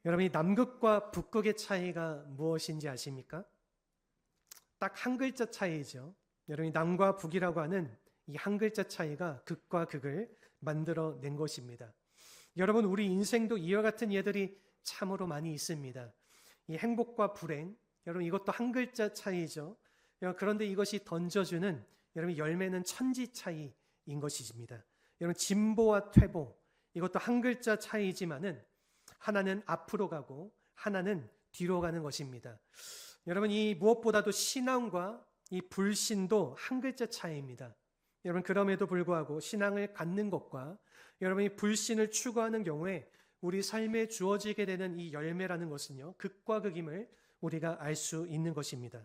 여러분, 이 남극과 북극의 차이가 무엇인지 아십니까? 딱 한 글자 차이죠. 여러분, 이 남과 북이라고 하는 이 한 글자 차이가 극과 극을 만들어낸 것입니다. 여러분, 우리 인생도 이와 같은 예들이 참으로 많이 있습니다. 이 행복과 불행, 여러분 이것도 한 글자 차이죠. 그런데 이것이 던져주는 여러분 열매는 천지 차이인 것입니다. 여러분, 진보와 퇴보, 이것도 한 글자 차이지만은 하나는 앞으로 가고 하나는 뒤로 가는 것입니다. 여러분, 이 무엇보다도 신앙과 이 불신도 한 글자 차이입니다. 여러분, 그럼에도 불구하고 신앙을 갖는 것과 여러분이 불신을 추구하는 경우에 우리 삶에 주어지게 되는 이 열매라는 것은요, 극과 극임을 우리가 알 수 있는 것입니다.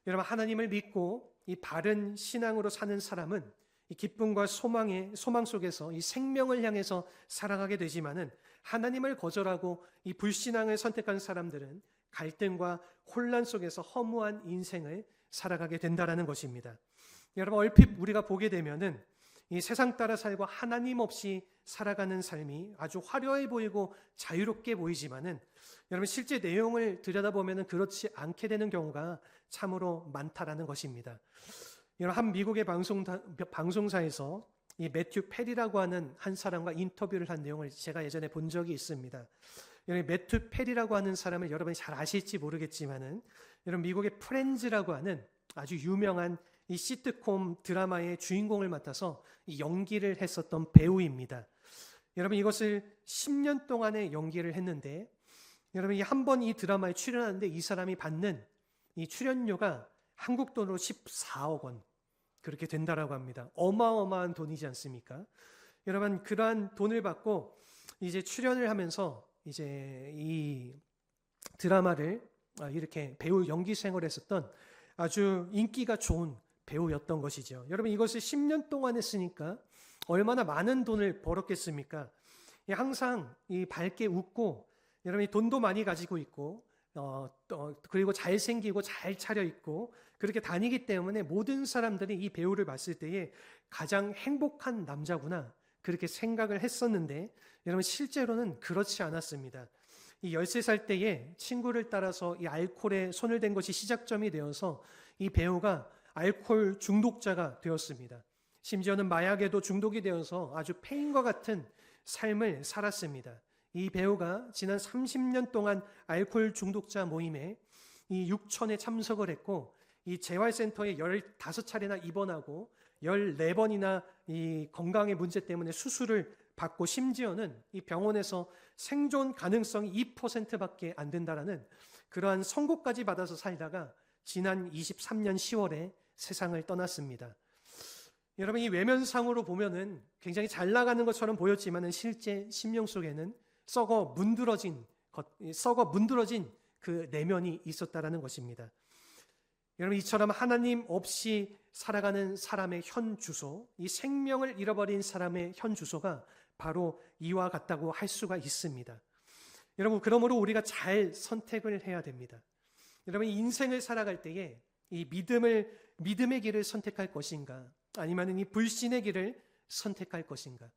여러분, 하나님을 믿고 이 바른 신앙으로 사는 사람은 이 기쁨과 소망 속에서 이 생명을 향해서 살아가게 되지만은, 하나님을 거절하고 이 불신앙을 선택한 사람들은 갈등과 혼란 속에서 허무한 인생을 살아가게 된다라는 것입니다. 여러분, 얼핏 우리가 보게 되면은 이 세상 따라 살고 하나님 없이 살아가는 삶이 아주 화려해 보이고 자유롭게 보이지만은, 여러분 실제 내용을 들여다보면은 그렇지 않게 되는 경우가 참으로 많다라는 것입니다. 여러분, 한 미국의 방송사에서 이 매튜 페리라고 하는 한 사람과 인터뷰를 한 내용을 제가 예전에 본 적이 있습니다. 여러분, 매튜 페리라고 하는 사람을 여러분이 잘 아실지 모르겠지만은, 여러분 미국의 프렌즈라고 하는 아주 유명한 이 시트콤 드라마의 주인공을 맡아서 이 연기를 했었던 배우입니다. 여러분, 이것을 10년 동안의 연기를 했는데, 여러분 한 번 이 드라마에 출연하는데 이 사람이 받는 이 출연료가 한국 돈으로 14억 원 그렇게 된다라고 합니다. 어마어마한 돈이지 않습니까? 여러분, 그러한 돈을 받고 이제 출연을 하면서 이제 이 드라마를 이렇게 배우 연기 생활을 했었던 아주 인기가 좋은 배우였던 것이죠. 여러분, 이것을 10년 동안 했으니까 얼마나 많은 돈을 벌었겠습니까? 항상 이 밝게 웃고, 여러분이 돈도 많이 가지고 있고, 그리고 잘생기고 잘 차려입고 그렇게 다니기 때문에 모든 사람들이 이 배우를 봤을 때에 가장 행복한 남자구나 그렇게 생각을 했었는데, 여러분 실제로는 그렇지 않았습니다. 이 13살 때에 친구를 따라서 이 알코올에 손을 댄 것이 시작점이 되어서 이 배우가 알코올 중독자가 되었습니다. 심지어는 마약에도 중독이 되어서 아주 폐인과 같은 삶을 살았습니다. 이 배우가 지난 30년 동안 알코올 중독자 모임에 이 6천에 참석을 했고, 이 재활센터에 15차례나 입원하고 14번이나 이 건강의 문제 때문에 수술을 받고, 심지어는 이 병원에서 생존 가능성이 2%밖에 안 된다라는 그러한 선고까지 받아서 살다가 지난 23년 10월에 세상을 떠났습니다. 여러분, 이 외면상으로 보면은 굉장히 잘 나가는 것처럼 보였지만은 실제 심령 속에는 썩어 문드러진 그 내면이 있었다라는 것입니다. 여러분, 이처럼 하나님 없이 살아가는 사람의 현 주소, 이 생명을 잃어버린 사람의 현 주소가 바로 이와 같다고 할 수가 있습니다. 여러분, 그러므로 우리가 잘 선택을 해야 됩니다. 여러분, 인생을 살아갈 때에 이 믿음의 길을 선택할 것인가, 아니면 이 불신의 길을 선택할 것인가,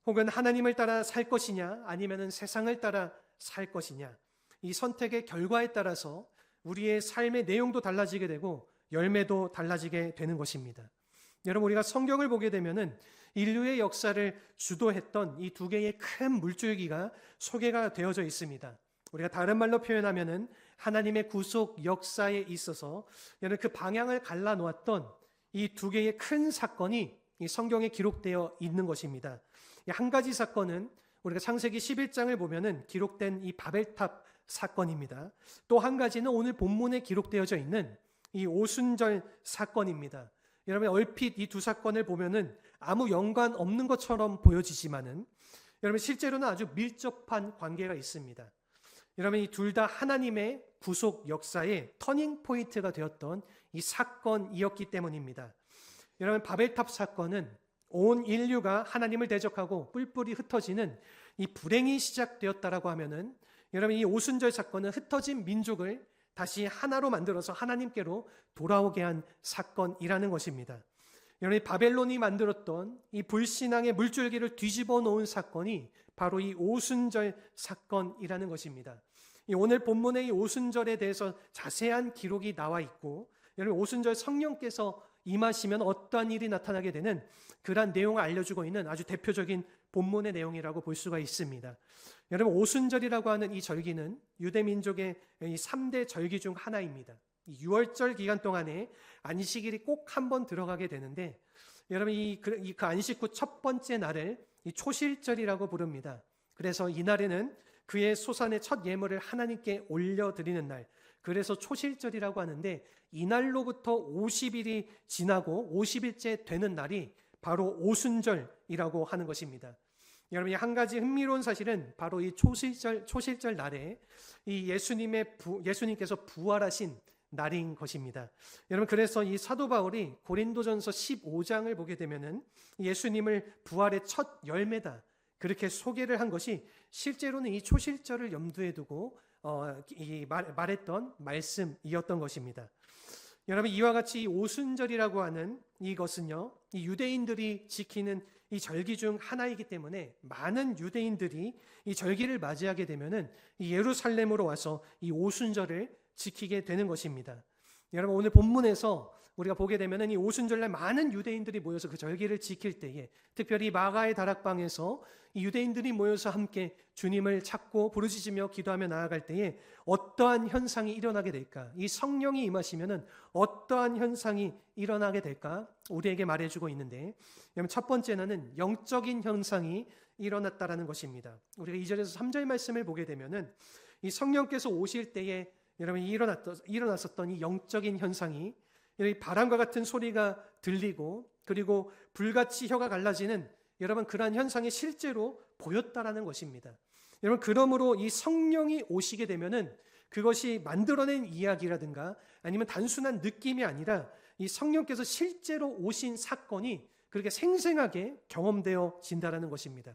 혹은 하나님을 따라 살 것이냐, 아니면 세상을 따라 살 것이냐, 이 선택의 결과에 따라서 우리의 삶의 내용도 달라지게 되고 열매도 달라지게 되는 것입니다. 여러분, 우리가 성경을 보게 되면은 인류의 역사를 주도했던 이 두 개의 큰 물줄기가 소개가 되어져 있습니다. 우리가 다른 말로 표현하면은 하나님의 구속 역사에 있어서 여러분 그 방향을 갈라놓았던 이 두 개의 큰 사건이 이 성경에 기록되어 있는 것입니다. 한 가지 사건은 우리가 창세기 11장을 보면은 기록된 이 바벨탑 사건입니다. 또 한 가지는 오늘 본문에 기록되어져 있는 이 오순절 사건입니다. 여러분, 얼핏 이 두 사건을 보면은 아무 연관 없는 것처럼 보여지지만은 여러분 실제로는 아주 밀접한 관계가 있습니다. 여러분, 이 둘 다 하나님의 구속 역사의 터닝 포인트가 되었던 이 사건이었기 때문입니다. 여러분, 바벨탑 사건은 온 인류가 하나님을 대적하고 뿔뿔이 흩어지는 이 불행이 시작되었다라고 하면은, 여러분 이 오순절 사건은 흩어진 민족을 다시 하나로 만들어서 하나님께로 돌아오게 한 사건이라는 것입니다. 여러분, 바벨론이 만들었던 이 불신앙의 물줄기를 뒤집어 놓은 사건이 바로 이 오순절 사건이라는 것입니다. 오늘 본문의 이 오순절에 대해서 자세한 기록이 나와 있고, 여러분 오순절 성령께서 임하시면 어떠한 일이 나타나게 되는 그러한 내용을 알려주고 있는 아주 대표적인 본문의 내용이라고 볼 수가 있습니다. 여러분 오순절이라고 하는 이 절기는 유대민족의 이 3대 절기 중 하나입니다. 이 6월절 기간 동안에 안식일이 꼭 한 번 들어가게 되는데, 여러분 그 안식 후 첫 번째 날을 이 초실절이라고 부릅니다. 그래서 이 날에는 그의 소산의 첫 예물을 하나님께 올려드리는 날, 그래서 초실절이라고 하는데, 이 날로부터 50일이 지나고 50일째 되는 날이 바로 오순절이라고 하는 것입니다. 여러분 한 가지 흥미로운 사실은 바로 이 초실절 날에 이 예수님께서 부활하신 날인 것입니다. 여러분 그래서 이 사도 바울이 고린도전서 15장을 보게 되면은 예수님을 부활의 첫 열매다 그렇게 소개를 한 것이 실제로는 이 초실절을 염두에 두고 말했던 말씀이었던 것입니다. 여러분 이와 같이 이 오순절이라고 하는 이것은요, 이 유대인들이 지키는 이 절기 중 하나이기 때문에 많은 유대인들이 이 절기를 맞이하게 되면은 이 예루살렘으로 와서 이 오순절을 지키게 되는 것입니다. 여러분 오늘 본문에서 우리가 보게 되면은 이 오순절날 많은 유대인들이 모여서 그 절기를 지킬 때에, 특별히 마가의 다락방에서 이 유대인들이 모여서 함께 주님을 찾고 부르짖으며 기도하며 나아갈 때에 어떠한 현상이 일어나게 될까? 이 성령이 임하시면은 어떠한 현상이 일어나게 될까? 우리에게 말해주고 있는데, 여러분 첫 번째는 영적인 현상이 일어났다라는 것입니다. 우리가 2절에서 3절 말씀을 보게 되면은 이 성령께서 오실 때에 여러분 일어났었던 이 영적인 현상이, 이 바람과 같은 소리가 들리고 그리고 불같이 혀가 갈라지는 여러분 그러한 현상이 실제로 보였다라는 것입니다. 여러분 그러므로 이 성령이 오시게 되면은 그것이 만들어낸 이야기라든가 아니면 단순한 느낌이 아니라 이 성령께서 실제로 오신 사건이 그렇게 생생하게 경험되어진다라는 것입니다.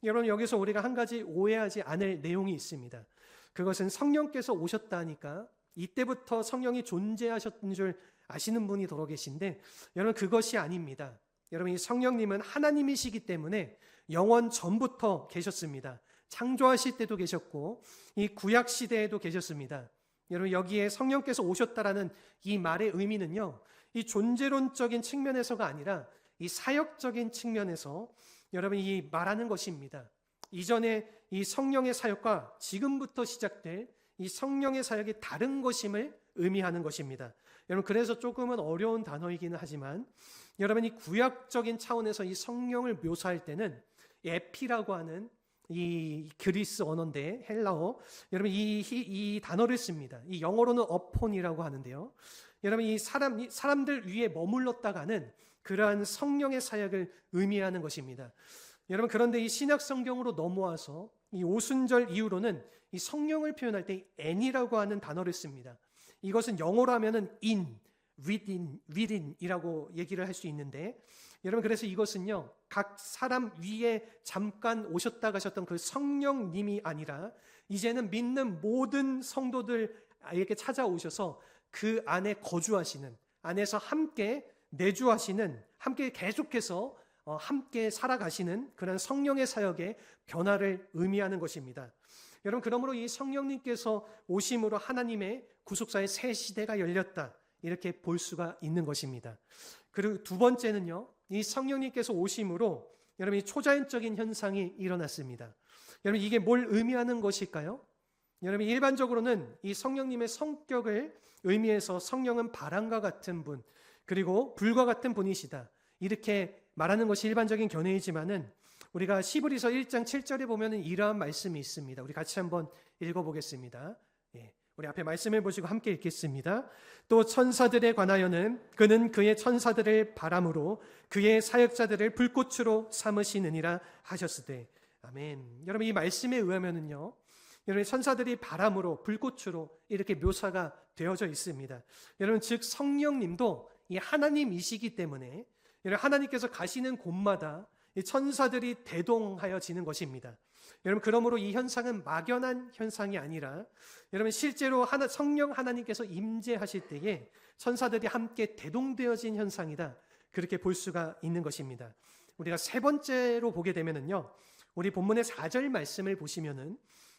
여러분 여기서 우리가 한 가지 오해하지 않을 내용이 있습니다. 그것은 성령께서 오셨다 하니까 이때부터 성령이 존재하셨던 줄 아시는 분이 더러 계신데, 여러분 그것이 아닙니다. 여러분 이 성령님은 하나님이시기 때문에 영원 전부터 계셨습니다. 창조하실 때도 계셨고 이 구약 시대에도 계셨습니다. 여러분 여기에 성령께서 오셨다라는 이 말의 의미는요, 이 존재론적인 측면에서가 아니라 이 사역적인 측면에서 여러분 이 말하는 것입니다. 이전에 이 성령의 사역과 지금부터 시작될 이 성령의 사역이 다른 것임을 의미하는 것입니다. 여러분 그래서 조금은 어려운 단어이기는 하지만, 여러분 이 구약적인 차원에서 이 성령을 묘사할 때는 에피라고 하는 이 그리스 언어인데 헬라어, 여러분 이 단어를 씁니다. 이 영어로는 어폰이라고 하는데요. 여러분 이 사람들 위에 머물렀다가는 그러한 성령의 사역을 의미하는 것입니다. 여러분 그런데 이 신약 성경으로 넘어와서 이 오순절 이후로는 이 성령을 표현할 때 n이라고 하는 단어를 씁니다. 이것은 영어로 하면은 in, within이라고 얘기를 할 수 있는데, 여러분 그래서 이것은요 각 사람 위에 잠깐 오셨다 가셨던 그 성령님이 아니라 이제는 믿는 모든 성도들에게 찾아오셔서 그 안에 거주하시는, 안에서 함께 내주하시는, 함께 계속해서 함께 살아가시는 그런 성령의 사역의 변화를 의미하는 것입니다. 여러분 그러므로 이 성령님께서 오심으로 하나님의 구속사의 새 시대가 열렸다 이렇게 볼 수가 있는 것입니다. 그리고 두 번째는요, 이 성령님께서 오심으로 여러분 이 초자연적인 현상이 일어났습니다. 여러분 이게 뭘 의미하는 것일까요? 여러분 일반적으로는 이 성령님의 성격을 의미해서 성령은 바람과 같은 분 그리고 불과 같은 분이시다 이렇게 말하는 것이 일반적인 견해이지만은 우리가 시브리서 1장 7절에 보면은 이러한 말씀이 있습니다. 우리 같이 한번 읽어보겠습니다. 우리 앞에 말씀을 보시고 함께 읽겠습니다. 또 천사들에 관하여는 그는 그의 천사들을 바람으로 그의 사역자들을 불꽃으로 삼으시느니라 하셨으되. 아멘. 여러분 이 말씀에 의하면은요, 여러분 천사들이 바람으로 불꽃으로 이렇게 묘사가 되어져 있습니다. 여러분 즉 성령님도 이 하나님이시기 때문에 여러분 하나님께서 가시는 곳마다 이 천사들이 대동하여지는 것입니다. 여러분 그러므로 이 현상은 막연한 현상이 아니라 여러분 실제로 성령 하나님께서 임재하실 때에 천사들이 함께 대동되어진 현상이다 그렇게 볼 수가 있는 것입니다. 우리가 세 번째로 보게 되면은요, 우리 본문의 4절 말씀을 보시면은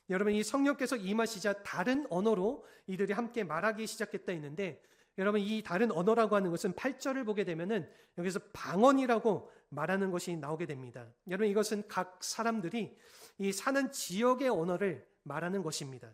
여러분 이 성령께서 임하시자 다른 언어로 이들이 함께 말하기 시작했다 했는데, 여러분 이 다른 언어라고 하는 것은 8절을 보게 되면은 여기서 방언이라고 말하는 것이 나오게 됩니다. 여러분 이것은 각 사람들이 이 사는 지역의 언어를 말하는 것입니다.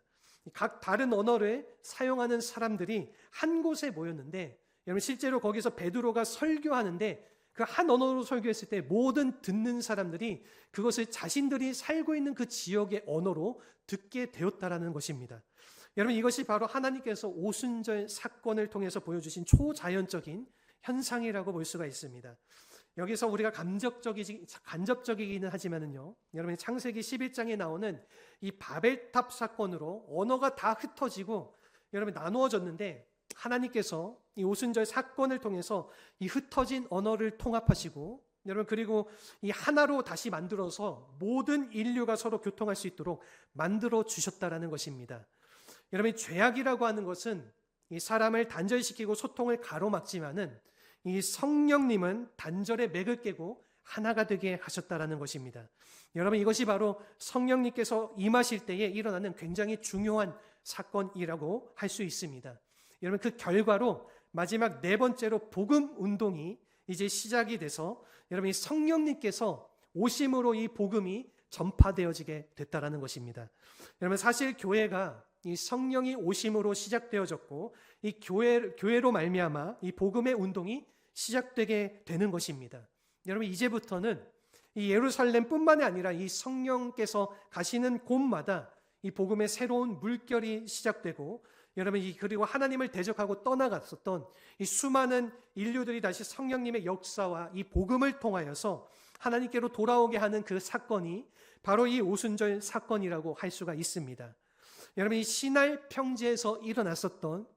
각 다른 언어를 사용하는 사람들이 한 곳에 모였는데, 여러분 실제로 거기서 베드로가 설교하는데 그 한 언어로 설교했을 때 모든 듣는 사람들이 그것을 자신들이 살고 있는 그 지역의 언어로 듣게 되었다라는 것입니다. 여러분 이것이 바로 하나님께서 오순절 사건을 통해서 보여주신 초자연적인 현상이라고 볼 수가 있습니다. 여기서 우리가 간접적이기는 하지만은요, 여러분 창세기 11장에 나오는 이 바벨탑 사건으로 언어가 다 흩어지고 여러분 나누어졌는데, 하나님께서 이 오순절 사건을 통해서 이 흩어진 언어를 통합하시고 여러분 그리고 이 하나로 다시 만들어서 모든 인류가 서로 교통할 수 있도록 만들어 주셨다라는 것입니다. 여러분 죄악이라고 하는 것은 이 사람을 단절시키고 소통을 가로막지만은 이 성령님은 단절의 맥을 깨고 하나가 되게 하셨다라는 것입니다. 여러분 이것이 바로 성령님께서 임하실 때에 일어나는 굉장히 중요한 사건이라고 할 수 있습니다. 여러분 그 결과로 마지막 네 번째로 복음 운동이 이제 시작이 돼서 여러분 이 성령님께서 오심으로 이 복음이 전파되어지게 됐다라는 것입니다. 여러분 사실 교회가 이 성령이 오심으로 시작되어졌고 이 교회로 말미암아 이 복음의 운동이 시작되게 되는 것입니다. 여러분 이제부터는 이 예루살렘뿐만이 아니라 이 성령께서 가시는 곳마다 이 복음의 새로운 물결이 시작되고 여러분 그리고 하나님을 대적하고 떠나갔었던 이 수많은 인류들이 다시 성령님의 역사와 이 복음을 통하여서 하나님께로 돌아오게 하는 그 사건이 바로 이 오순절 사건이라고 할 수가 있습니다. 여러분 이 시날 평지에서 일어났었던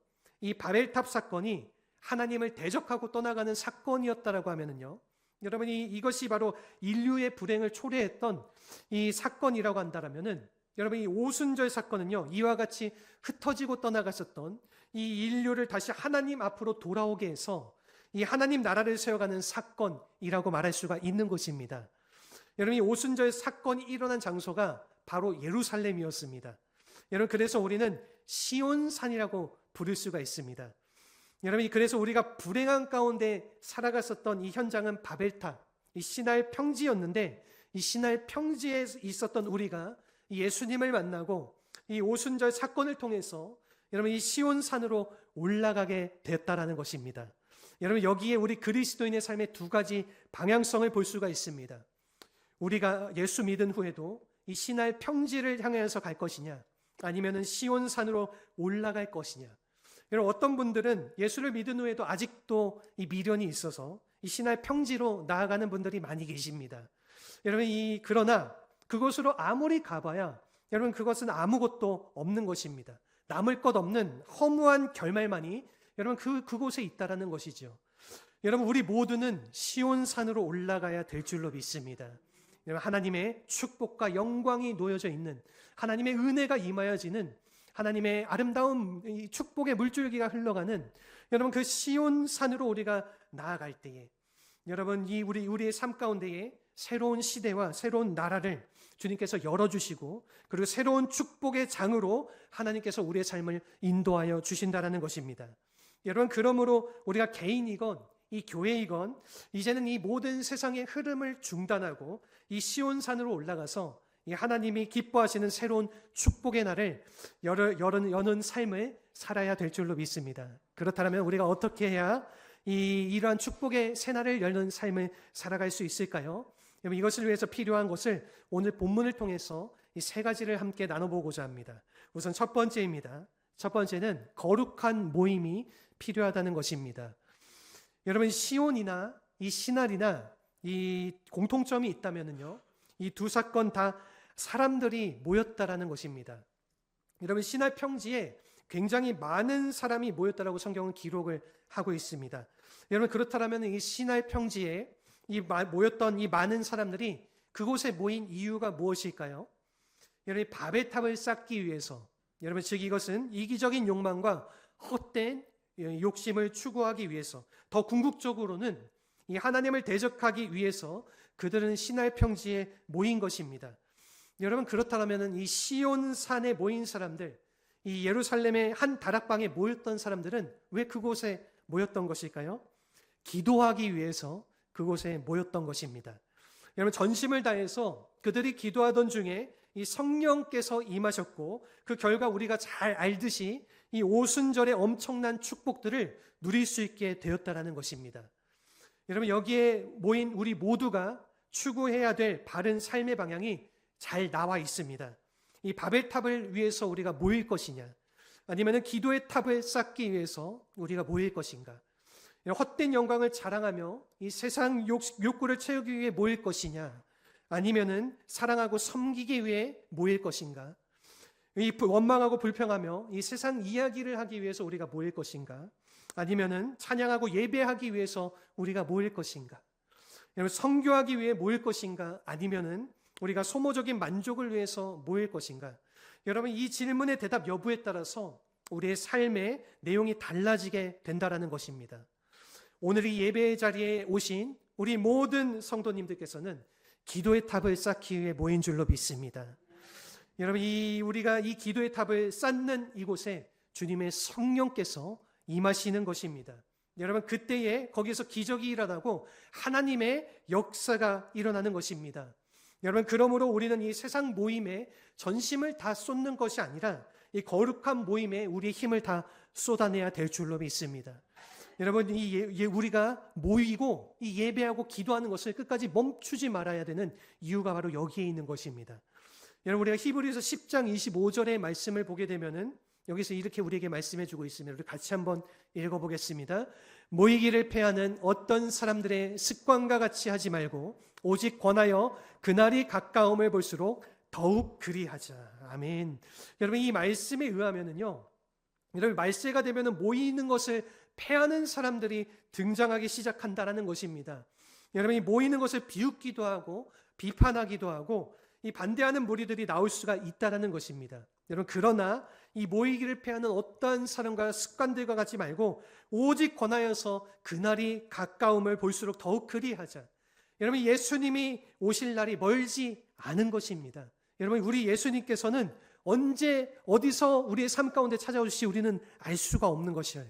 이 바벨탑 사건이 하나님을 대적하고 떠나가는 사건이었다라고 하면은요, 여러분 이것이 바로 인류의 불행을 초래했던 이 사건이라고 한다라면은, 여러분 이 오순절 사건은요 이와 같이 흩어지고 떠나갔었던 이 인류를 다시 하나님 앞으로 돌아오게 해서 이 하나님 나라를 세워가는 사건이라고 말할 수가 있는 것입니다. 여러분 이 오순절 사건이 일어난 장소가 바로 예루살렘이었습니다. 여러분 그래서 우리는 시온산이라고 부를 수가 있습니다. 여러분 그래서 우리가 불행한 가운데 살아갔었던 이 현장은 바벨탑, 이 시날 평지였는데, 이 시날 평지에 있었던 우리가 예수님을 만나고 이 오순절 사건을 통해서 여러분 이 시온산으로 올라가게 됐다라는 것입니다. 여러분 여기에 우리 그리스도인의 삶의 두 가지 방향성을 볼 수가 있습니다. 우리가 예수 믿은 후에도 이 시날 평지를 향해서 갈 것이냐, 아니면은 시온산으로 올라갈 것이냐. 여러분 어떤 분들은 예수를 믿은 후에도 아직도 이 미련이 있어서 이 시날 평지로 나아가는 분들이 많이 계십니다. 여러분 그러나 그곳으로 아무리 가봐야 여러분 그것은 아무것도 없는 것입니다. 남을 것 없는 허무한 결말만이 여러분 그곳에 있다라는 것이죠. 여러분 우리 모두는 시온산으로 올라가야 될 줄로 믿습니다. 여러분 하나님의 축복과 영광이 놓여져 있는, 하나님의 은혜가 임하여지는, 하나님의 아름다운 이 축복의 물줄기가 흘러가는 여러분 그 시온산으로 우리가 나아갈 때에 여러분 우리의 삶 가운데에 새로운 시대와 새로운 나라를 주님께서 열어주시고 그리고 새로운 축복의 장으로 하나님께서 우리의 삶을 인도하여 주신다라는 것입니다. 여러분 그러므로 우리가 개인이건 이 교회이건 이제는 이 모든 세상의 흐름을 중단하고 이 시온산으로 올라가서 이 하나님이 기뻐하시는 새로운 축복의 날을 여는 삶을 살아야 될 줄로 믿습니다. 그렇다면 우리가 어떻게 해야 이러한 축복의 새날을 여는 삶을 살아갈 수 있을까요? 여러분 이것을 위해서 필요한 것을 오늘 본문을 통해서 이 세 가지를 함께 나눠보고자 합니다. 우선 첫 번째입니다. 첫 번째는 거룩한 모임이 필요하다는 것입니다. 여러분 시온이나 이 시날이나 이 공통점이 있다면요, 이 두 사건 다 사람들이 모였다라는 것입니다. 여러분 시날 평지에 굉장히 많은 사람이 모였다라고 성경은 기록을 하고 있습니다. 여러분 그렇다면 이 시날 평지에 모였던 이 많은 사람들이 그곳에 모인 이유가 무엇일까요? 여러분 바벨탑을 쌓기 위해서, 여러분 즉 이것은 이기적인 욕망과 헛된 욕심을 추구하기 위해서, 더 궁극적으로는 이 하나님을 대적하기 위해서 그들은 시날 평지에 모인 것입니다. 여러분, 그렇다면 이 시온산에 모인 사람들, 이 예루살렘의 한 다락방에 모였던 사람들은 왜 그곳에 모였던 것일까요? 기도하기 위해서 그곳에 모였던 것입니다. 여러분, 전심을 다해서 그들이 기도하던 중에 이 성령께서 임하셨고, 그 결과 우리가 잘 알듯이 이 오순절의 엄청난 축복들을 누릴 수 있게 되었다라는 것입니다. 여러분, 여기에 모인 우리 모두가 추구해야 될 바른 삶의 방향이 잘 나와 있습니다. 이 바벨탑을 위해서 우리가 모일 것이냐, 아니면 기도의 탑을 쌓기 위해서 우리가 모일 것인가, 헛된 영광을 자랑하며 이 세상 욕구를 채우기 위해 모일 것이냐, 아니면은 사랑하고 섬기기 위해 모일 것인가, 이 원망하고 불평하며 이 세상 이야기를 하기 위해서 우리가 모일 것인가, 아니면은 찬양하고 예배하기 위해서 우리가 모일 것인가, 여러분, 선교하기 위해 모일 것인가, 아니면은 우리가 소모적인 만족을 위해서 모일 것인가. 여러분, 이 질문의 대답 여부에 따라서 우리의 삶의 내용이 달라지게 된다라는 것입니다. 오늘 이 예배의 자리에 오신 우리 모든 성도님들께서는 기도의 탑을 쌓기 위해 모인 줄로 믿습니다. 여러분, 우리가 이 기도의 탑을 쌓는 이곳에 주님의 성령께서 임하시는 것입니다. 여러분, 그때에 거기서 기적이 일어나고 하나님의 역사가 일어나는 것입니다. 여러분, 그러므로 우리는 이 세상 모임에 전심을 다 쏟는 것이 아니라 이 거룩한 모임에 우리의 힘을 다 쏟아내야 될 줄로 믿습니다. 여러분, 우리가 모이고 이 예배하고 기도하는 것을 끝까지 멈추지 말아야 되는 이유가 바로 여기에 있는 것입니다. 여러분, 우리가 히브리서 10장 25절의 말씀을 보게 되면은 여기서 이렇게 우리에게 말씀해 주고 있습니다. 우리 같이 한번 읽어보겠습니다. 모이기를 패하는 어떤 사람들의 습관과 같이 하지 말고 오직 권하여 그날이 가까움을 볼수록 더욱 그리하자. 아멘. 여러분, 이 말씀에 의하면은요, 여러분, 말세가 되면은 모이는 것을 패하는 사람들이 등장하기 시작한다라는 것입니다. 여러분, 이 모이는 것을 비웃기도 하고 비판하기도 하고 이 반대하는 무리들이 나올 수가 있다라는 것입니다. 여러분, 그러나 이 모이기를 패하는 어떠한 사람과 습관들과 같지 말고 오직 권하여서 그날이 가까움을 볼수록 더욱 그리하자. 여러분, 예수님이 오실 날이 멀지 않은 것입니다. 여러분, 우리 예수님께서는 언제 어디서 우리의 삶 가운데 찾아오실지 우리는 알 수가 없는 것이에요.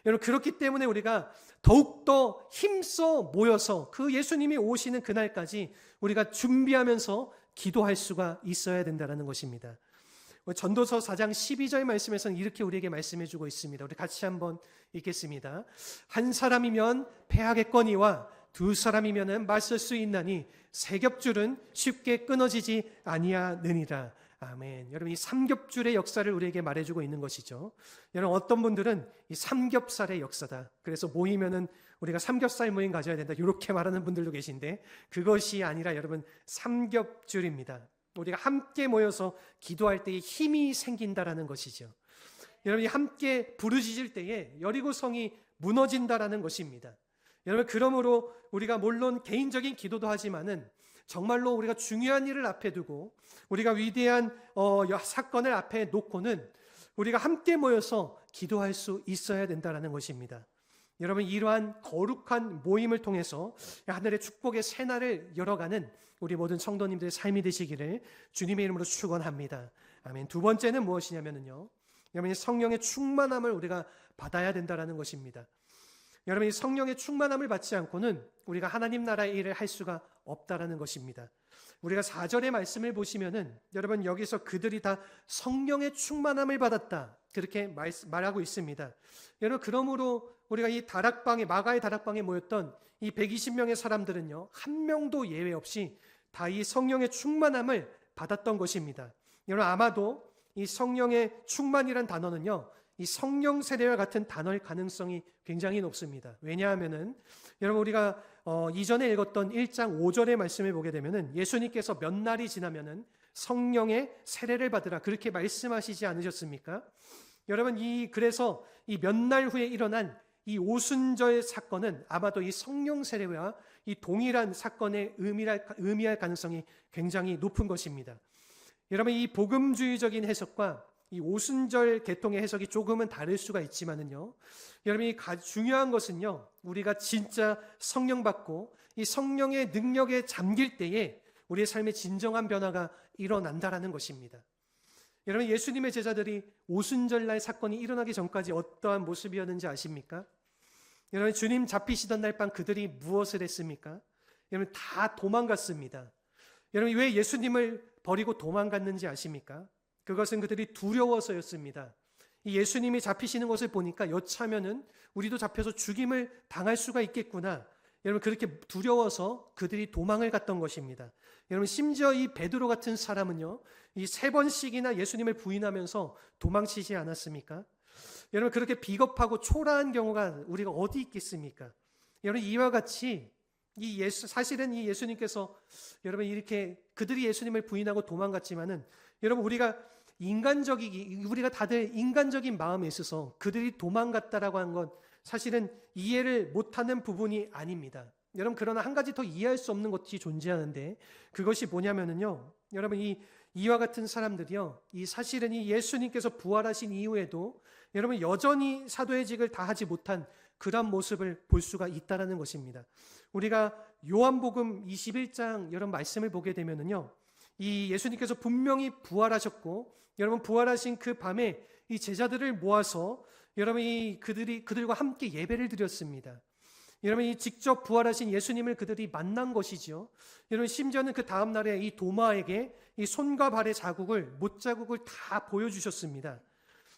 여러분, 그렇기 때문에 우리가 더욱더 힘써 모여서 그 예수님이 오시는 그날까지 우리가 준비하면서 기도할 수가 있어야 된다는 것입니다. 전도서 4장 12절 말씀에서는 이렇게 우리에게 말씀해 주고 있습니다. 우리 같이 한번 읽겠습니다. 한 사람이면 패하겠거니와 두 사람이면 맞설 수 있나니 세 겹줄은 쉽게 끊어지지 아니하느니라. 아멘. 여러분, 이 삼겹줄의 역사를 우리에게 말해주고 있는 것이죠. 여러분, 어떤 분들은 이 삼겹살의 역사다, 그래서 모이면은 우리가 삼겹살 모임 가져야 된다, 이렇게 말하는 분들도 계신데 그것이 아니라 여러분, 삼겹줄입니다. 우리가 함께 모여서 기도할 때에 힘이 생긴다라는 것이죠. 여러분이 함께 부르짖을 때에 여리고성이 무너진다라는 것입니다. 여러분, 그러므로 우리가 물론 개인적인 기도도 하지만은 정말로 우리가 중요한 일을 앞에 두고 우리가 위대한 사건을 앞에 놓고는 우리가 함께 모여서 기도할 수 있어야 된다는 것입니다. 여러분, 이러한 거룩한 모임을 통해서 하늘의 축복의 새날을 열어가는 우리 모든 성도님들의 삶이 되시기를 주님의 이름으로 축원합니다. 아멘. 두 번째는 무엇이냐면요, 여러분, 성령의 충만함을 우리가 받아야 된다는 것입니다. 여러분, 이 성령의 충만함을 받지 않고는 우리가 하나님 나라의 일을 할 수가 없다라는 것입니다. 우리가 4절의 말씀을 보시면은 여러분, 여기서 그들이 다 성령의 충만함을 받았다, 그렇게 말하고 있습니다. 여러분, 그러므로 우리가 이 다락방에, 마가의 다락방에 모였던 이 120명의 사람들은요, 한 명도 예외 없이 다 이 성령의 충만함을 받았던 것입니다. 여러분, 아마도 이 성령의 충만이란 단어는요, 이 성령 세례와 같은 단어일 가능성이 굉장히 높습니다. 왜냐하면은 여러분, 우리가 이전에 읽었던 1장 5절의 말씀을 보게 되면은 예수님께서 몇 날이 지나면은 성령의 세례를 받으라, 그렇게 말씀하시지 않으셨습니까? 여러분, 그래서 이 몇 날 후에 일어난 이 오순절 사건은 아마도 이 성령 세례와 이 동일한 사건에 의미할 가능성이 굉장히 높은 것입니다. 여러분, 이 복음주의적인 해석과 이 오순절 개통의 해석이 조금은 다를 수가 있지만은요, 여러분이 중요한 것은요, 우리가 진짜 성령 받고 이 성령의 능력에 잠길 때에 우리의 삶의 진정한 변화가 일어난다라는 것입니다. 여러분, 예수님의 제자들이 오순절날 사건이 일어나기 전까지 어떠한 모습이었는지 아십니까? 여러분, 주님 잡히시던 날 밤 그들이 무엇을 했습니까? 여러분, 다 도망갔습니다. 여러분, 왜 예수님을 버리고 도망갔는지 아십니까? 그것은 그들이 두려워서였습니다. 이 예수님이 잡히시는 것을 보니까 여차하면은 우리도 잡혀서 죽임을 당할 수가 있겠구나. 여러분, 그렇게 두려워서 그들이 도망을 갔던 것입니다. 여러분, 심지어 이 베드로 같은 사람은요, 이 3번씩이나 예수님을 부인하면서 도망치지 않았습니까? 여러분, 그렇게 비겁하고 초라한 경우가 우리가 어디 있겠습니까? 여러분, 이와 같이 사실은 이 예수님께서 여러분 이렇게 그들이 예수님을 부인하고 도망갔지만은 여러분, 우리가 다들 인간적인 마음에 있어서 그들이 도망갔다라고 한 건 사실은 이해를 못하는 부분이 아닙니다. 여러분, 그러나 한 가지 더 이해할 수 없는 것이 존재하는데 그것이 뭐냐면은요, 여러분, 이와 같은 사람들이요, 사실은 이 예수님께서 부활하신 이후에도 여러분 여전히 사도의 직을 다하지 못한 그런 모습을 볼 수가 있다라는 것입니다. 우리가 요한복음 21장 여러분 말씀을 보게 되면은요, 이 예수님께서 분명히 부활하셨고 여러분 부활하신 그 밤에 이 제자들을 모아서 여러분 그들과 함께 예배를 드렸습니다. 여러분, 이 직접 부활하신 예수님을 그들이 만난 것이죠. 여러분, 심지어는 그 다음 날에 이 도마에게 이 손과 발의 못자국을 다 보여주셨습니다.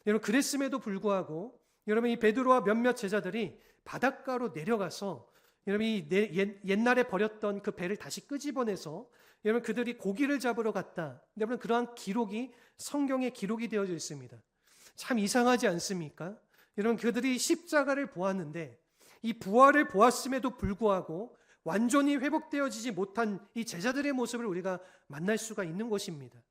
여러분, 그랬음에도 불구하고 여러분 이 베드로와 몇몇 제자들이 바닷가로 내려가서 여러분 옛날에 버렸던 그 배를 다시 끄집어내서 여러분 그들이 고기를 잡으러 갔다. 여러분, 그러한 기록이 성경에 기록이 되어져 있습니다. 참 이상하지 않습니까? 여러분, 그들이 십자가를 보았는데 이 부활을 보았음에도 불구하고 완전히 회복되어지지 못한 이 제자들의 모습을 우리가 만날 수가 있는 것입니다.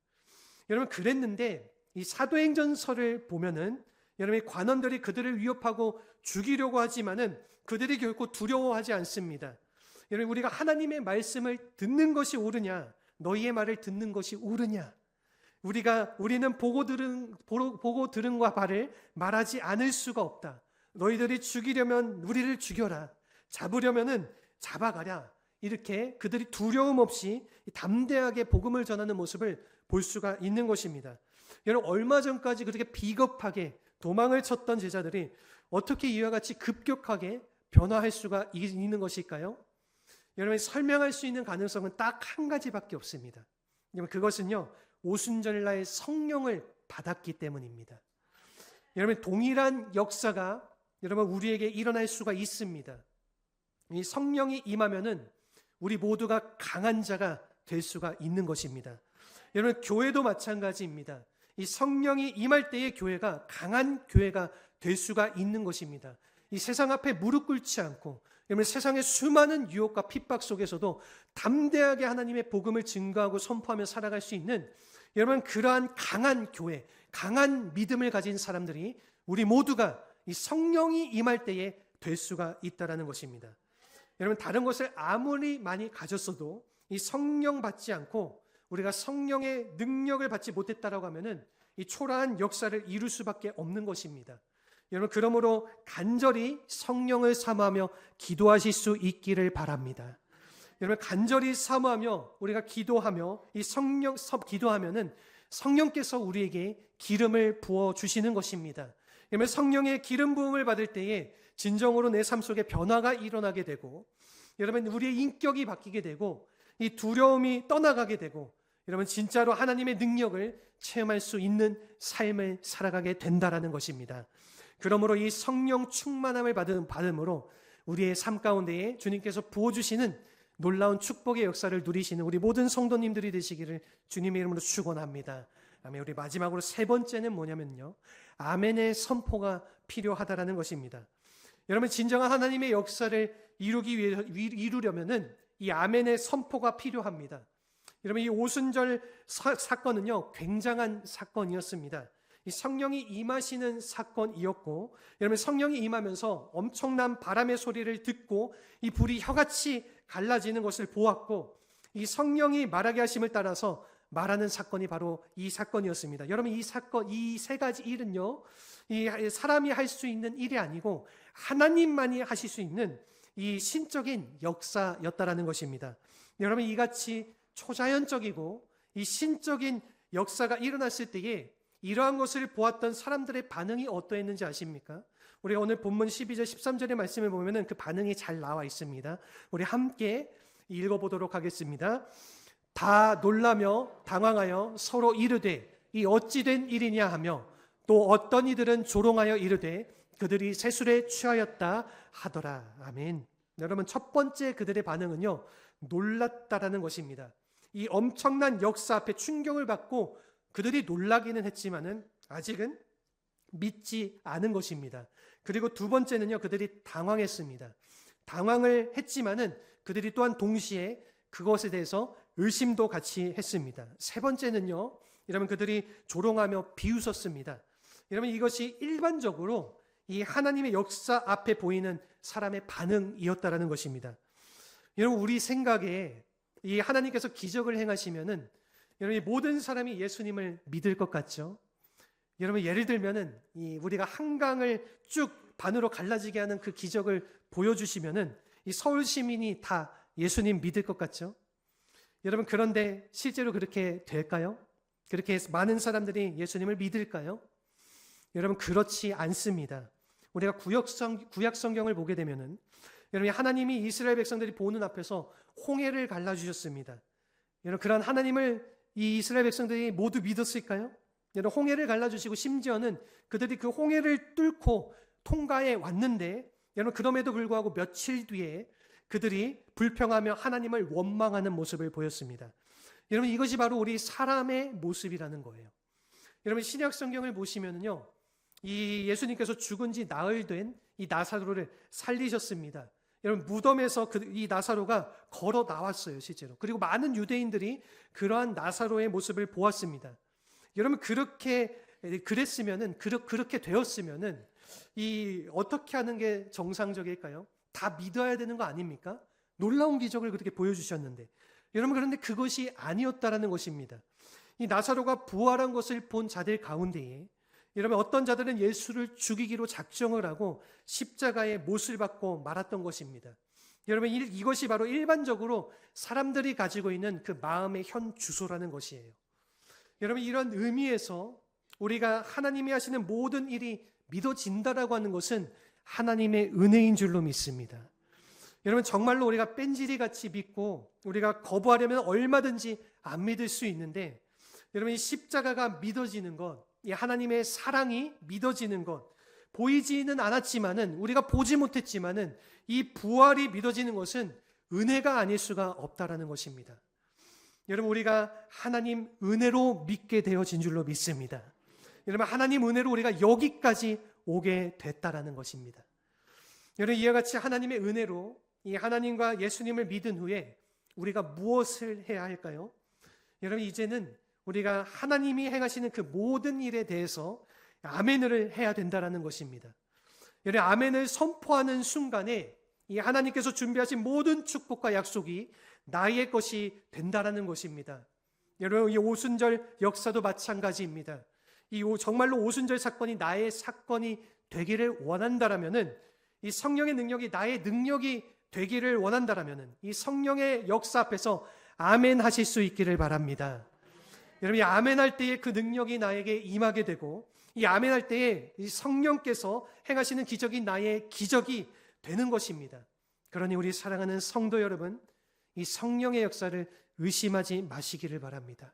여러분, 그랬는데 이 사도행전서를 보면은 여러분, 관원들이 그들을 위협하고 죽이려고 하지만은 그들이 결코 두려워하지 않습니다. 여러분, 우리가 하나님의 말씀을 듣는 것이 옳으냐, 너희의 말을 듣는 것이 옳으냐, 우리는 보고 들은과 바를 말하지 않을 수가 없다. 너희들이 죽이려면 우리를 죽여라, 잡으려면은 잡아가랴. 이렇게 그들이 두려움 없이 담대하게 복음을 전하는 모습을 볼 수가 있는 것입니다. 여러분, 얼마 전까지 그렇게 비겁하게 도망을 쳤던 제자들이 어떻게 이와 같이 급격하게 변화할 수가 있는 것일까요? 여러분, 설명할 수 있는 가능성은 딱 한 가지밖에 없습니다. 그것은요, 오순절날 성령을 받았기 때문입니다. 여러분, 동일한 역사가 여러분 우리에게 일어날 수가 있습니다. 이 성령이 임하면은 우리 모두가 강한 자가 될 수가 있는 것입니다. 여러분, 교회도 마찬가지입니다. 이 성령이 임할 때의 교회가 강한 교회가 될 수가 있는 것입니다. 이 세상 앞에 무릎 꿇지 않고 여러분 세상의 수많은 유혹과 핍박 속에서도 담대하게 하나님의 복음을 증거하고 선포하며 살아갈 수 있는 여러분 그러한 강한 교회, 강한 믿음을 가진 사람들이 우리 모두가 이 성령이 임할 때에 될 수가 있다라는 것입니다. 여러분, 다른 것을 아무리 많이 가졌어도 이 성령 받지 않고 우리가 성령의 능력을 받지 못했다라고 하면은 이 초라한 역사를 이룰 수밖에 없는 것입니다. 여러분, 그러므로 간절히 성령을 사모하며 기도하실 수 있기를 바랍니다. 여러분, 간절히 사모하며 우리가 기도하며 기도하면은 성령께서 우리에게 기름을 부어 주시는 것입니다. 여러분, 성령의 기름 부음을 받을 때에 진정으로 내 삶 속에 변화가 일어나게 되고 여러분 우리의 인격이 바뀌게 되고 이 두려움이 떠나가게 되고 여러분 진짜로 하나님의 능력을 체험할 수 있는 삶을 살아가게 된다라는 것입니다. 그러므로 이 성령 충만함을 받음으로 우리의 삶 가운데에 주님께서 부어주시는 놀라운 축복의 역사를 누리시는 우리 모든 성도님들이 되시기를 주님의 이름으로 축원합니다. 아멘. 우리 마지막으로 세 번째는 뭐냐면요, 아멘의 선포가 필요하다라는 것입니다. 여러분, 진정한 하나님의 역사를 이루려면은 이 아멘의 선포가 필요합니다. 여러분, 이 오순절 사건은요 굉장한 사건이었습니다. 이 성령이 임하시는 사건이었고 여러분 성령이 임하면서 엄청난 바람의 소리를 듣고 이 불이 혀같이 갈라지는 것을 보았고 이 성령이 말하게 하심을 따라서 말하는 사건이 바로 이 사건이었습니다. 여러분, 이 사건, 이 세 가지 일은요 이 사람이 할 수 있는 일이 아니고 하나님만이 하실 수 있는 이 신적인 역사였다라는 것입니다. 여러분, 이같이 초자연적이고 이 신적인 역사가 일어났을 때에 이러한 것을 보았던 사람들의 반응이 어떠했는지 아십니까? 우리가 오늘 본문 12절 13절의 말씀을 보면 그 반응이 잘 나와 있습니다. 우리 함께 읽어보도록 하겠습니다. 다 놀라며 당황하여 서로 이르되 이 어찌 된 일이냐 하며 또 어떤 이들은 조롱하여 이르되 그들이 세술에 취하였다 하더라. 아멘. 여러분, 첫 번째 그들의 반응은요, 놀랐다라는 것입니다. 이 엄청난 역사 앞에 충격을 받고 그들이 놀라기는 했지만은 아직은 믿지 않은 것입니다. 그리고 두 번째는요, 그들이 당황했습니다. 당황을 했지만은 그들이 또한 동시에 그것에 대해서 의심도 같이 했습니다. 세 번째는요, 여러분, 그들이 조롱하며 비웃었습니다. 여러분, 이것이 일반적으로 이 하나님의 역사 앞에 보이는 사람의 반응이었다라는 것입니다. 여러분, 우리 생각에 이 하나님께서 기적을 행하시면은 여러분, 모든 사람이 예수님을 믿을 것 같죠? 여러분, 예를 들면은 우리가 한강을 쭉 반으로 갈라지게 하는 그 기적을 보여주시면은 이 서울 시민이 다 예수님 믿을 것 같죠? 여러분, 그런데 실제로 그렇게 될까요? 그렇게 많은 사람들이 예수님을 믿을까요? 여러분, 그렇지 않습니다. 우리가 구약 성경을 보게 되면은 여러분, 하나님이 이스라엘 백성들이 보는 앞에서 홍해를 갈라주셨습니다. 여러분, 그런 하나님을 이 이스라엘 백성들이 모두 믿었을까요? 여러분, 홍해를 갈라주시고 심지어는 그들이 그 홍해를 뚫고 통과해 왔는데 여러분, 그럼에도 불구하고 며칠 뒤에 그들이 불평하며 하나님을 원망하는 모습을 보였습니다. 여러분, 이것이 바로 우리 사람의 모습이라는 거예요. 여러분, 신약 성경을 보시면요, 이 예수님께서 죽은 지 나흘 된 이 나사로를 살리셨습니다. 여러분, 무덤에서 이 나사로가 걸어 나왔어요, 실제로. 그리고 많은 유대인들이 그러한 나사로의 모습을 보았습니다. 여러분, 그렇게 되었으면은 어떻게 하는 게 정상적일까요? 다 믿어야 되는 거 아닙니까? 놀라운 기적을 그렇게 보여주셨는데, 여러분, 그런데 그것이 아니었다라는 것입니다. 이 나사로가 부활한 것을 본 자들 가운데에 여러분, 어떤 자들은 예수를 죽이기로 작정을 하고 십자가에 못을 박고 말았던 것입니다. 여러분, 이것이 바로 일반적으로 사람들이 가지고 있는 그 마음의 현 주소라는 것이에요. 여러분, 이런 의미에서 우리가 하나님이 하시는 모든 일이 믿어진다라고 하는 것은 하나님의 은혜인 줄로 믿습니다. 여러분, 정말로 우리가 뺀질이 같이 믿고 우리가 거부하려면 얼마든지 안 믿을 수 있는데, 여러분, 이 십자가가 믿어지는 것, 이 하나님의 사랑이 믿어지는 것, 보이지는 않았지만은, 우리가 보지 못했지만은 이 부활이 믿어지는 것은 은혜가 아닐 수가 없다라는 것입니다. 여러분, 우리가 하나님 은혜로 믿게 되어진 줄로 믿습니다. 여러분, 하나님 은혜로 우리가 여기까지 오게 됐다라는 것입니다. 여러분, 이와 같이 하나님의 은혜로 이 하나님과 예수님을 믿은 후에 우리가 무엇을 해야 할까요? 여러분, 이제는 우리가 하나님이 행하시는 그 모든 일에 대해서 아멘을 해야 된다라는 것입니다. 여러분, 아멘을 선포하는 순간에 이 하나님께서 준비하신 모든 축복과 약속이 나의 것이 된다라는 것입니다. 여러분, 이 오순절 역사도 마찬가지입니다. 정말로 오순절 사건이 나의 사건이 되기를 원한다라면은, 이 성령의 능력이 나의 능력이 되기를 원한다라면은 이 성령의 역사 앞에서 아멘 하실 수 있기를 바랍니다. 여러분, 이 아멘 할 때에 그 능력이 나에게 임하게 되고, 이 아멘 할 때에 이 성령께서 행하시는 기적이 나의 기적이 되는 것입니다. 그러니 우리 사랑하는 성도 여러분, 이 성령의 역사를 의심하지 마시기를 바랍니다.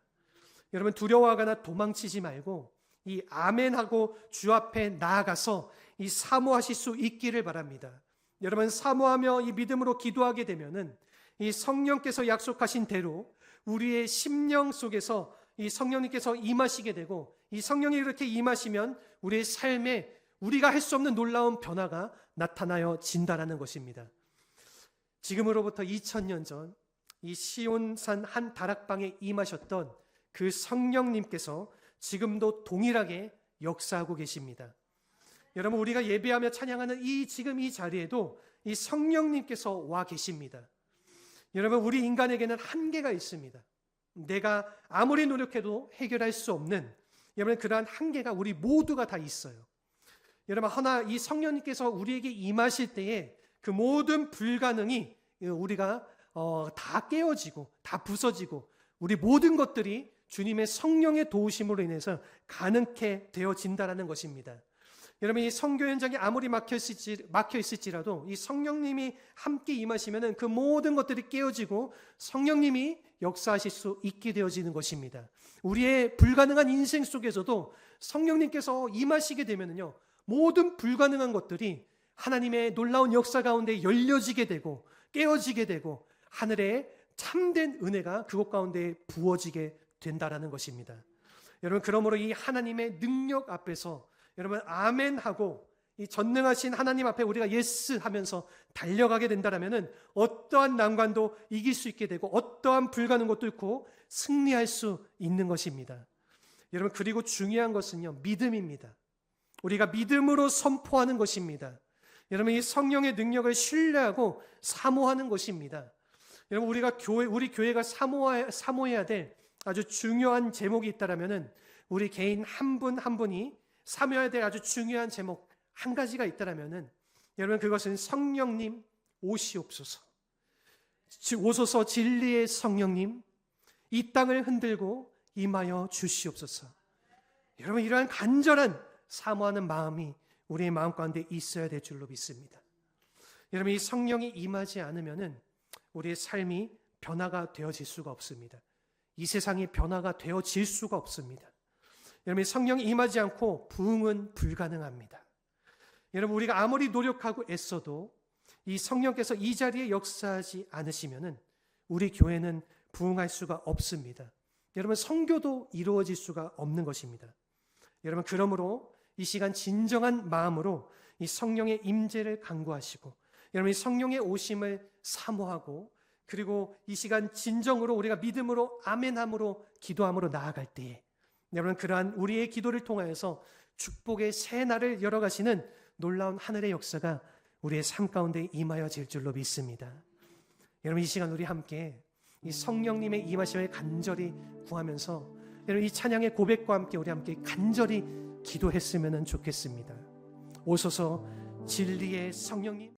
여러분, 두려워하거나 도망치지 말고 이 아멘하고 주 앞에 나아가서 이 사모하실 수 있기를 바랍니다. 여러분, 사모하며 이 믿음으로 기도하게 되면은 이 성령께서 약속하신 대로 우리의 심령 속에서 이 성령님께서 임하시게 되고, 이 성령이 이렇게 임하시면 우리의 삶에 우리가 할 수 없는 놀라운 변화가 나타나여 진다라는 것입니다. 지금으로부터 2000년 전 이 시온산 한 다락방에 임하셨던 그 성령님께서 지금도 동일하게 역사하고 계십니다. 여러분, 우리가 예배하며 찬양하는 지금 이 자리에도 이 성령님께서 와 계십니다. 여러분, 우리 인간에게는 한계가 있습니다. 내가 아무리 노력해도 해결할 수 없는, 여러분, 그러한 한계가 우리 모두가 다 있어요. 여러분, 하나 이 성령님께서 우리에게 임하실 때에 그 모든 불가능이 우리가 다 깨어지고 다 부서지고 우리 모든 것들이 주님의 성령의 도우심으로 인해서 가능케 되어진다라는 것입니다. 여러분, 이 선교 현장이 아무리 막혀 있을지라도 이 성령님이 함께 임하시면은 그 모든 것들이 깨어지고 성령님이 역사하실 수 있게 되어지는 것입니다. 우리의 불가능한 인생 속에서도 성령님께서 임하시게 되면은요, 모든 불가능한 것들이 하나님의 놀라운 역사 가운데 열려지게 되고 깨어지게 되고 하늘의 참된 은혜가 그곳 가운데 부어지게 된다라는 것입니다. 여러분, 그러므로 이 하나님의 능력 앞에서 여러분 아멘 하고 이 전능하신 하나님 앞에 우리가 예스 하면서 달려가게 된다라면은 어떠한 난관도 이길 수 있게 되고 어떠한 불가능도 뚫고 승리할 수 있는 것입니다. 여러분, 그리고 중요한 것은요, 믿음입니다. 우리가 믿음으로 선포하는 것입니다. 여러분, 이 성령의 능력을 신뢰하고 사모하는 것입니다. 여러분, 우리 교회가 사모해야 될 아주 중요한 제목이 있다라면은 우리 개인 한 분 한 분이 사모해야 될 아주 중요한 제목 한 가지가 있다라면은 여러분, 그것은 성령님 오시옵소서. 오소서 진리의 성령님, 이 땅을 흔들고 임하여 주시옵소서. 여러분, 이러한 간절한 사모하는 마음이 우리의 마음 가운데 있어야 될 줄로 믿습니다. 여러분, 이 성령이 임하지 않으면은 우리의 삶이 변화가 되어질 수가 없습니다. 이 세상이 변화가 되어질 수가 없습니다. 여러분, 성령이 임하지 않고 부흥은 불가능합니다. 여러분, 우리가 아무리 노력하고 애써도 이 성령께서 이 자리에 역사하지 않으시면은 우리 교회는 부흥할 수가 없습니다. 여러분, 선교도 이루어질 수가 없는 것입니다. 여러분, 그러므로 이 시간 진정한 마음으로 이 성령의 임재를 간구하시고 여러분, 이 성령의 오심을 사모하고 그리고 이 시간 진정으로 우리가 믿음으로 아멘함으로 기도함으로 나아갈 때에 여러분, 그러한 우리의 기도를 통하여서 축복의 새 날을 열어가시는 놀라운 하늘의 역사가 우리의 삶 가운데 임하여질 줄로 믿습니다. 여러분, 이 시간 우리 함께 이 성령님의 임하심을 간절히 구하면서 여러분, 이 찬양의 고백과 함께 우리 함께 간절히 기도했으면 좋겠습니다. 오소서 진리의 성령님.